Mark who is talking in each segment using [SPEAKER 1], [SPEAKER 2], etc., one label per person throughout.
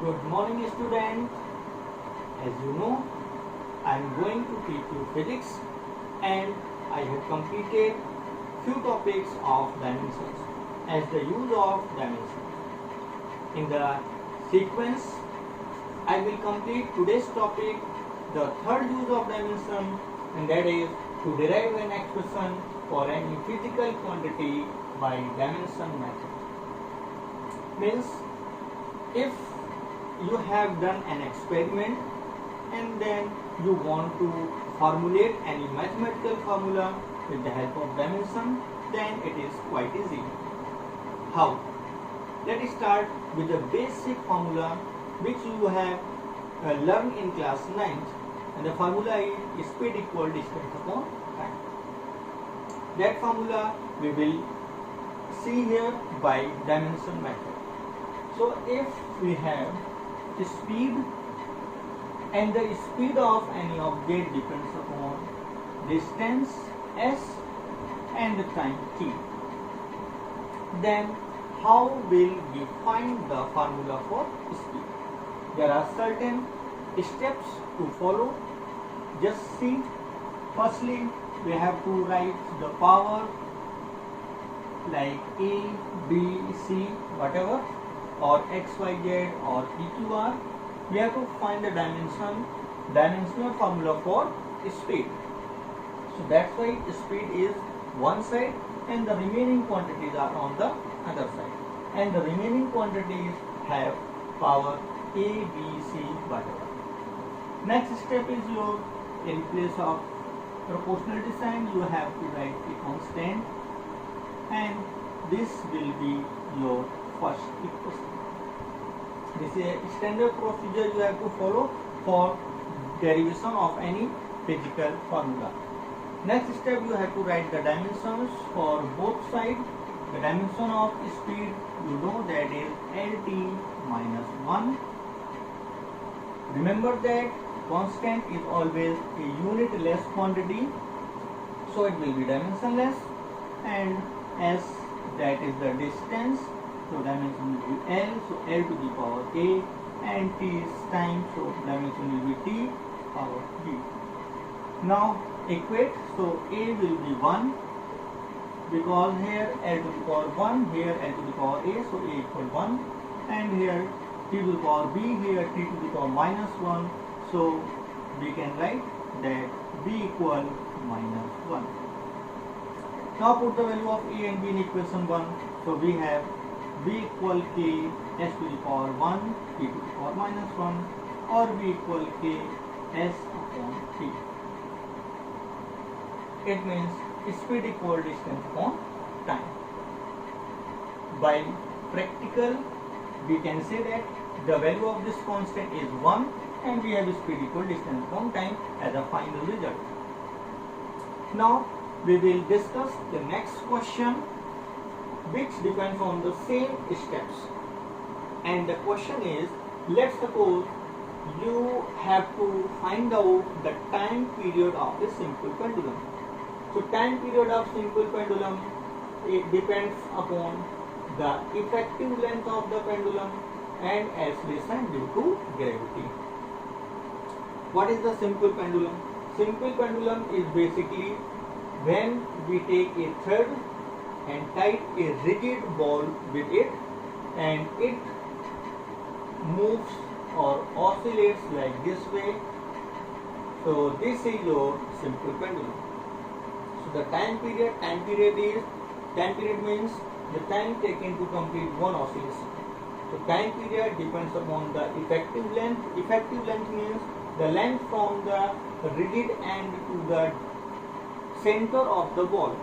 [SPEAKER 1] Good morning, student. As you know, I am going to teach you physics, and I have completed few topics of dimensions as the use of dimensions. In the sequence, I will complete today's topic, the third use of dimension, and that is to derive an expression for any physical quantity by dimension method. Means, if you have done an experiment and then you want to formulate any mathematical formula with the help of dimension, then it is quite easy. How? Let us start with the basic formula which you have learned in class 9th, and the formula is speed equal distance upon time. That formula we will see here by dimension method. So if we have speed, and the speed of any object depends upon distance s and the time t, then how will we find the formula for speed? There are certain steps to follow. Just see. Firstly, we have to write the power like a, b, c, whatever, or x, y, z, or p, q, r. We have to find the dimensional formula for speed. So that's why speed is one side and the remaining quantities are on the other side. And the remaining quantities have power a, b, c, whatever. Next step is in place of proportionality sign, you have to write a constant, and this will be your first equation. This is a standard procedure you have to follow for derivation of any physical formula. Next step, you have to write the dimensions for both sides. The dimension of speed, you know, that is Lt minus 1. Remember that constant is always a unitless quantity, so it will be dimensionless, and s, that is the distance, so dimension will be L, so L to the power A, and t is time, so dimension will be t power b. Now equate, so A will be 1, because here L to the power 1, here L to the power A, so A equal 1, and here t to the power b, here t to the power minus 1, so we can write that b equal minus 1. Now put the value of A and B in equation 1, so we have b equal k s to the power 1 t to the power minus 1, or b equal k s upon t. It means speed equal distance upon time. By practical, we can say that the value of this constant is 1 and we have speed equal distance upon time as a final result. Now we will discuss the next question, which depends on the same steps. And the question is, let's suppose you have to find out the time period of a simple pendulum. So time period of simple pendulum, it depends upon the effective length of the pendulum and acceleration due to gravity. What is the simple pendulum? Simple pendulum is basically when we take a thread and tie a rigid ball with it, and it moves or oscillates like this way. So this is your simple pendulum. So the time period means the time taken to complete one oscillation. So time period depends upon the effective length. Effective length means the length from the rigid end to the center of the ball,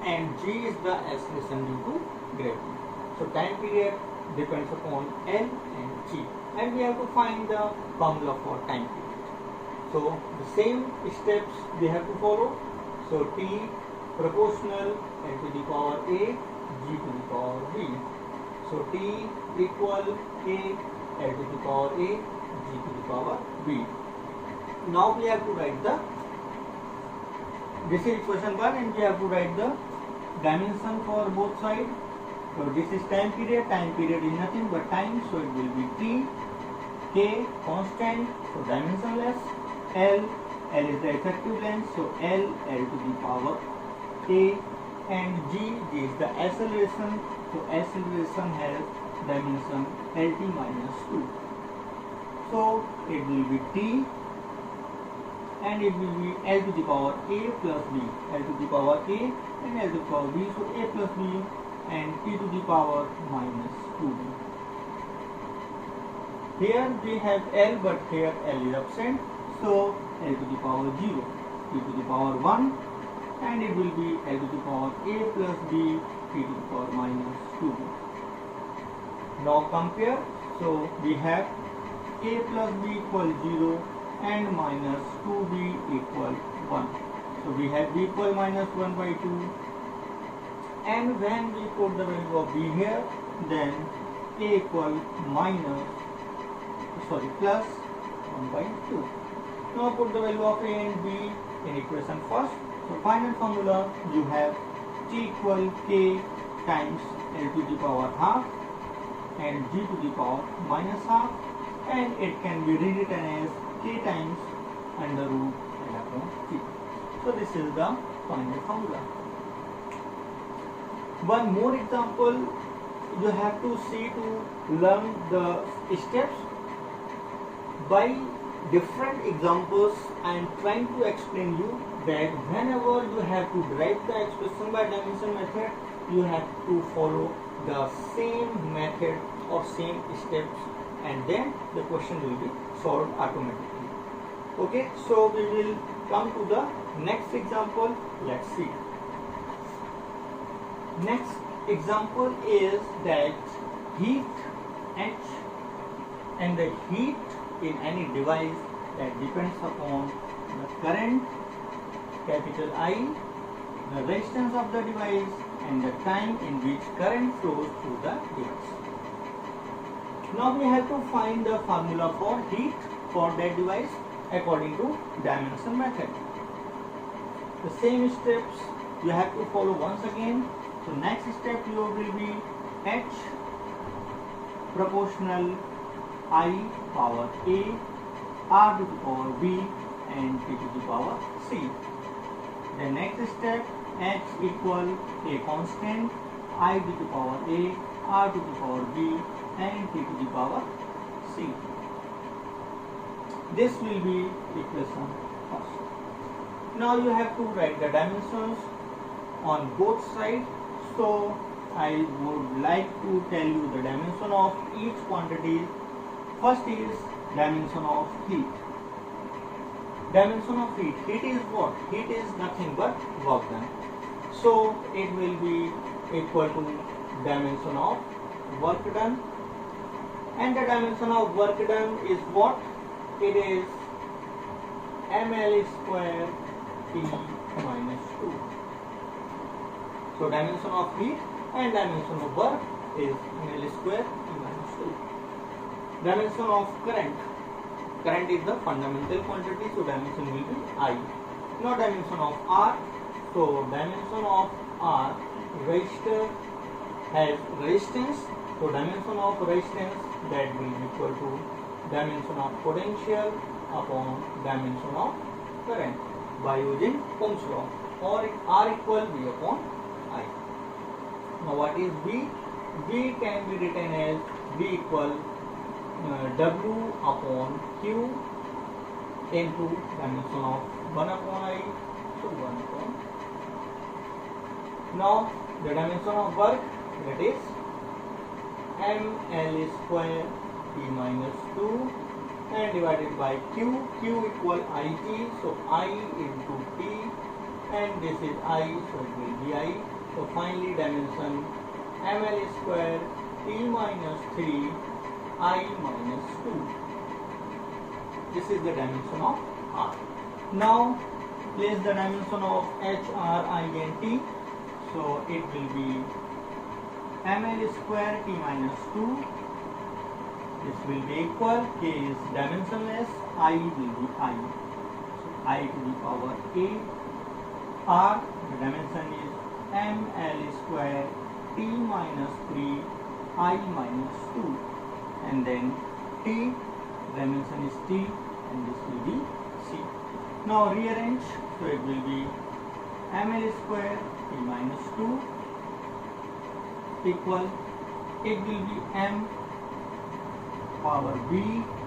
[SPEAKER 1] and g is the acceleration due to gravity. So time period depends upon L and g, and we have to find the formula for time period. So the same steps we have to follow. So t proportional L to the power a, g to the power b. So t equal a, L to the power a, g to the power b. Now we have to write this is equation 1, and we have to write the dimension for both sides. So this is time period. Time period is nothing but time, so it will be t. K constant, so dimensionless. L is the effective length, so L to the power a. And G is the acceleration, so acceleration has dimension Lt minus 2. So it will be t, and it will be L to the power a plus b, L to the power a and L to the power b, so a plus b and t to the power minus 2b. Here we have L, but here L is absent, so L to the power 0, t to the power 1, and it will be L to the power a plus b, t to the power minus 2b. Now compare, so we have a plus b equal 0 and minus 2b equal 1. So we have b equal minus 1 by 2, and when we put the value of b here, then a equal plus 1 by 2. Now put the value of a and b in equation first. So final formula, you have t equal k times L to the power half and g to the power minus half, and it can be rewritten as k times under root L upon t. So this is the final formula. One more example you have to see to learn the steps. By different examples I am trying to explain you that whenever you have to derive the expression by dimension method, you have to follow the same method or same steps, and then the question will be solved automatically. Okay, so we will come to the next example. Let's see. Next example is that heat H, and the heat in any device that depends upon the current capital I, the resistance of the device, and the time in which current flows through the device. Now we have to find the formula for heat for that device according to dimension method. The same steps you have to follow once again. So next step you will be H proportional I power A, R to the power B, and T to the power C. The next step, H equal a constant, I to the power A, R to the power B, and T to the power C. This will be equation first. Now you have to write the dimensions on both sides. So I would like to tell you the dimension of each quantity. First is dimension of heat. Dimension of heat. Heat is what? Heat is nothing but work done. So it will be equal to dimension of work done. And the dimension of work done is what? It is ml square T minus 2. So dimension of heat and dimension of work is ml square T minus 2. Dimension of current. Current is the fundamental quantity, so dimension will be I. Now dimension of R. So dimension of R, resistor has resistance. So dimension of resistance, that will be equal to dimension of potential upon dimension of current by using Ohm's law, or R equal V upon I. Now what is V? V can be written as V equal W upon Q into dimension of 1 upon I, so 1 upon. Now the dimension of work, that is ml square T minus 2 and divided by Q. Q equal IT, so I into T, and this is I, so it will be I. So finally dimension ml square T minus 3 I minus 2. This is the dimension of R. Now place the dimension of H, R, I and T. So it will be ml square T minus 2. This will be equal, K is dimensionless, I will be I. So I to the power A. R, the dimension is ml square t minus 3 I minus 2, and then t dimension is t and this will be c. Now rearrange, so it will be ml square t minus 2 equal, it will be m power b,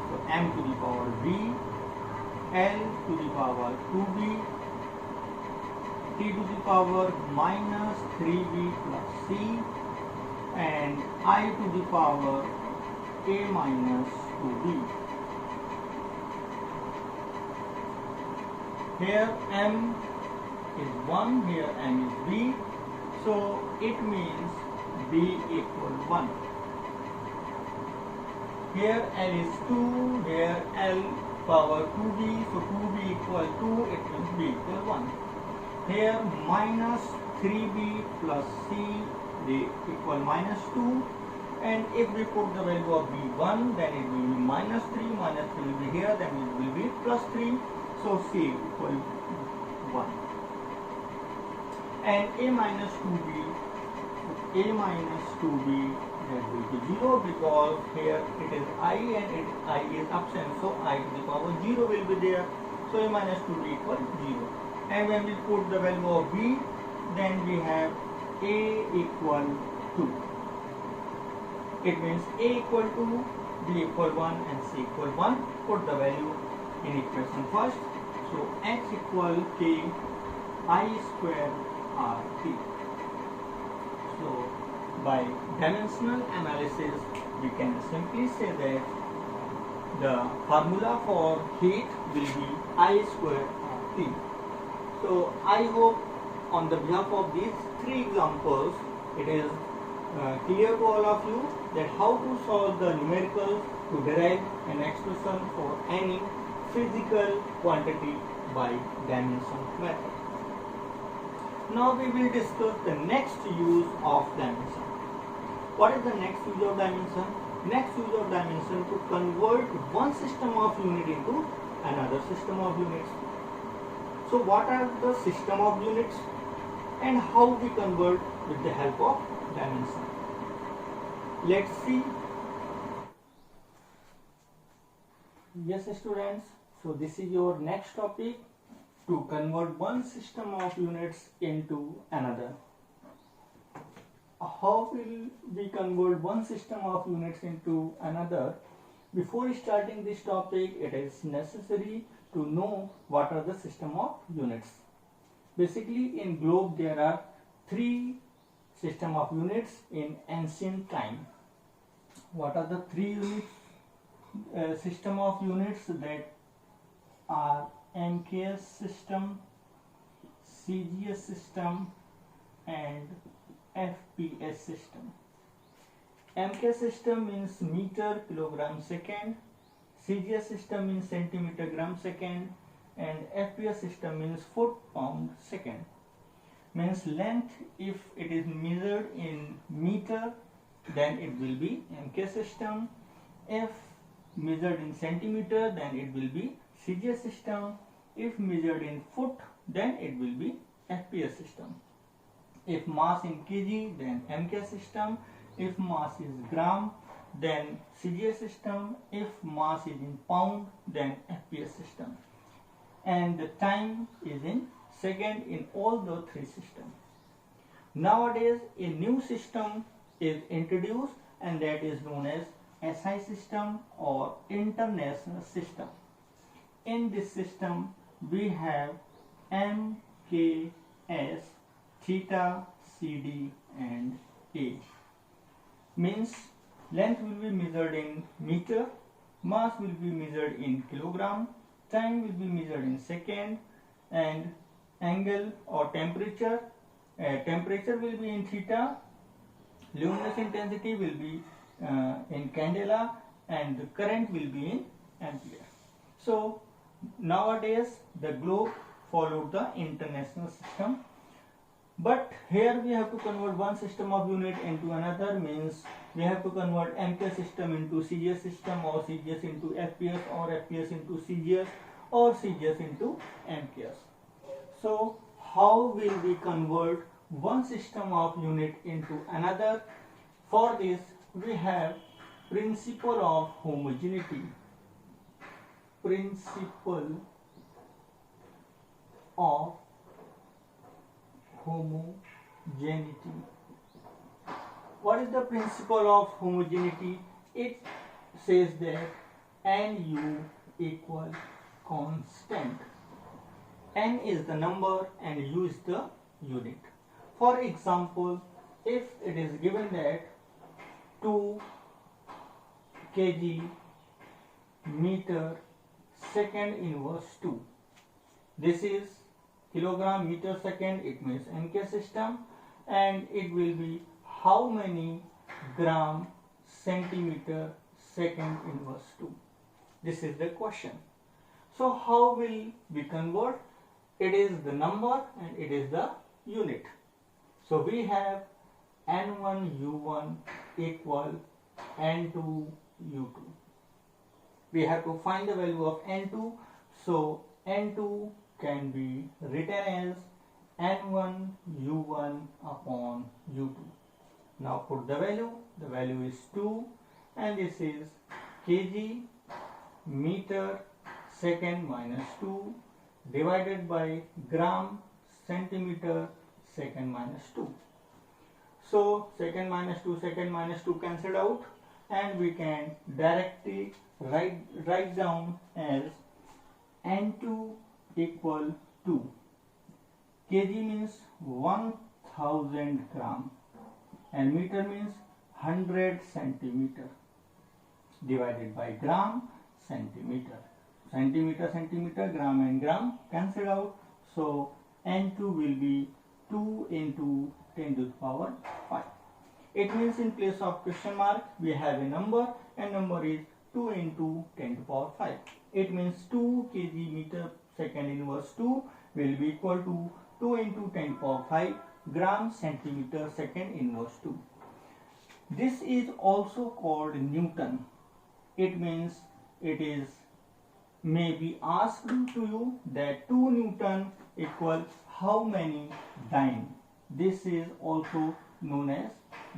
[SPEAKER 1] so m to the power b, l to the power 2b, t to the power minus 3b plus c, and I to the power a minus 2b. Here m is 1, here m is b, so it means b equal 1. Here L is 2, here L power 2b, so 2b equal 2, it means b equal 1. Here minus 3b plus c, they equal minus 2, and if we put the value of b1, then it will be minus 3 will be here, then it will be plus 3, so c equal 1. And a minus 2b, that will be 0, because here it is I and I is absent, so I to the power 0 will be there, so a minus 2b equal 0. And when we put the value of b, then we have a equal 2. It means a equal 2, b equal 1 and c equal 1. Put the value in equation first, so x equal k I square r t. So by dimensional analysis, we can simply say that the formula for heat will be I square T. So I hope on the behalf of these 3 examples, it is clear to all of you that how to solve the numerical to derive an expression for any physical quantity by dimension method. Now we will discuss the next use of dimension. What is the next use of dimension? Next use of dimension to convert one system of unit into another system of units. So what are the system of units and how we convert with the help of dimension? Let's see. Yes students, so this is your next topic, to convert one system of units into another. How will we convert one system of units into another? Before starting this topic, it is necessary to know what are the system of units. Basically, in globe there are 3 system of units in ancient time. What are the 3 units, system of units that are MKS system, CGS system and FPS system. MK system means meter kilogram second, CGS system means centimeter gram second, and FPS system means foot pound second. Means length, if it is measured in meter, then it will be MK system. If measured in centimeter, then it will be CGS system. If measured in foot, then it will be FPS system. If mass in kg, then MK system. If mass is gram, then CGS system. If mass is in pound, then FPS system. And the time is in second in all the 3 systems. Nowadays, a new system is introduced, and that is known as SI system or international system. In this system, we have M, K, S, theta, CD and A. Means length will be measured in meter, mass will be measured in kilogram, time will be measured in second, and angle or temperature, will be in theta, luminous intensity will be in candela, and the current will be in ampere. So nowadays the globe followed the international system, but here we have to convert one system of unit into another. Means we have to convert MK system into CGS system, or CGS into FPS, or FPS into CGS, or CGS into MKS. So how will we convert one system of unit into another. For this we have principle of homogeneity. Principle of homogeneity. What is the principle of homogeneity? It says that Nu equal constant. N is the number and U is the unit. For example, if it is given that 2 kg meter second inverse 2, this is kilogram meter second, it means NK system, and it will be how many gram centimeter second inverse 2. This is the question. So how will we convert? It is the number and it is the unit. So we have N1 U1 equal N2 U2. We have to find the value of N2. So N2 can be written as N1 U1 upon U2. Now put the value is 2, and this is kg meter second minus 2 divided by gram centimeter second minus 2. So second minus 2 cancelled out, and we can directly write down as N2 equal to kg means 1000 gram and meter means 100 centimeter divided by gram centimeter. Centimeter, gram and gram cancelled out. So N2 will be 2 into 10 to the power 5. It means in place of question mark we have a number, and number is 2 into 10 to the power 5. It means 2 kg meter second inverse 2 will be equal to 2 into 10 to the power 5 gram centimeter second inverse 2. This is also called Newton. It means it is may be asked to you that 2 Newton equals how many dyne. This is also known as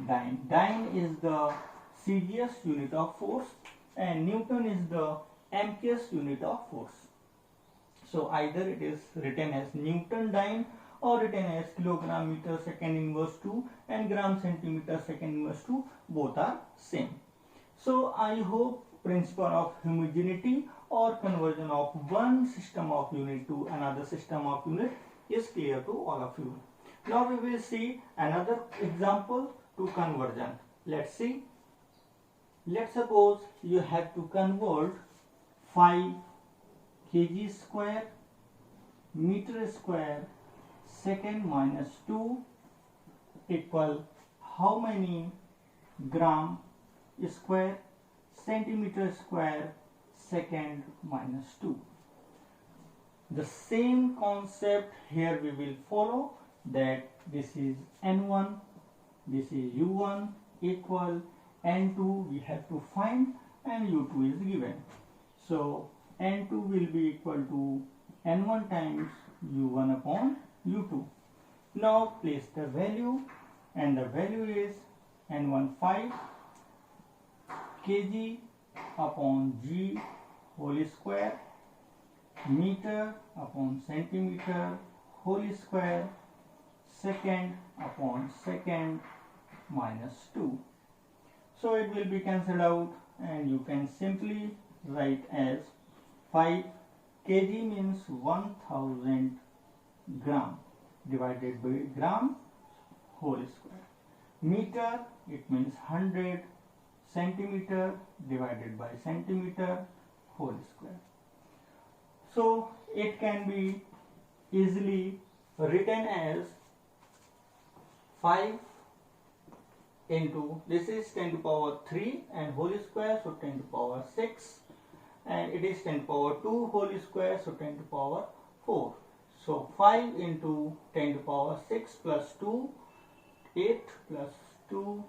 [SPEAKER 1] dyne. Dyne is the CGS unit of force and Newton is the MKS unit of force. So either it is written as Newton dyne or written as kilogram meter second inverse 2 and gram centimeter second inverse 2, both are same. So I hope principle of homogeneity or conversion of one system of unit to another system of unit is clear to all of you. Now we will see another example to conversion. Let's see. Let's suppose you have to convert 5 kg square meter square second minus 2 equal how many gram square centimeter square second minus 2. The same concept here we will follow, that this is N1, this is U1 equal N2 we have to find, and U2 is given. So N2 will be equal to N1 times U1 upon U2. Now place the value, and the value is N1 5 kg upon G whole square meter upon centimeter whole square second upon second minus 2. So it will be cancelled out, and you can simply write as 5 kg means 1000 gram divided by gram whole square. Meter it means 100 centimeter divided by centimeter whole square. So it can be easily written as 5 into, this is 10 to the power 3 and whole square, so 10 to the power 6, and it is 10 to the power 2 whole square, so 10 to the power 4. So 5 into 10 to the power 6 plus 2, 8 plus 2,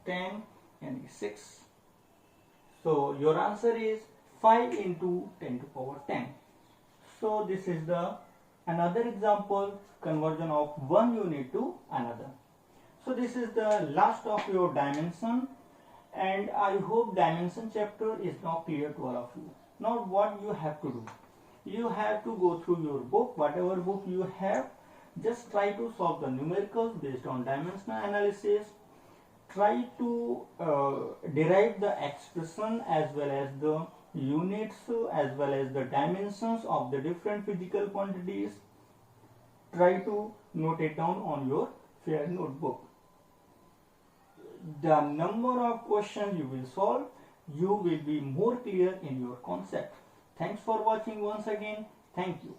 [SPEAKER 1] 10 and 6. So your answer is 5 into 10 to the power 10. So this is the Another example, conversion of one unit to another. So this is the last of your dimension, and I hope dimension chapter is now clear to all of you. Now what you have to do, you have to go through your book, whatever book you have, just try to solve the numericals based on dimensional analysis. Try to derive the expression as well as the units as well as the dimensions of the different physical quantities. Try to note it down on your fair notebook. The number of questions you will solve, you will be more clear in your concept. Thanks for watching once again. Thank you.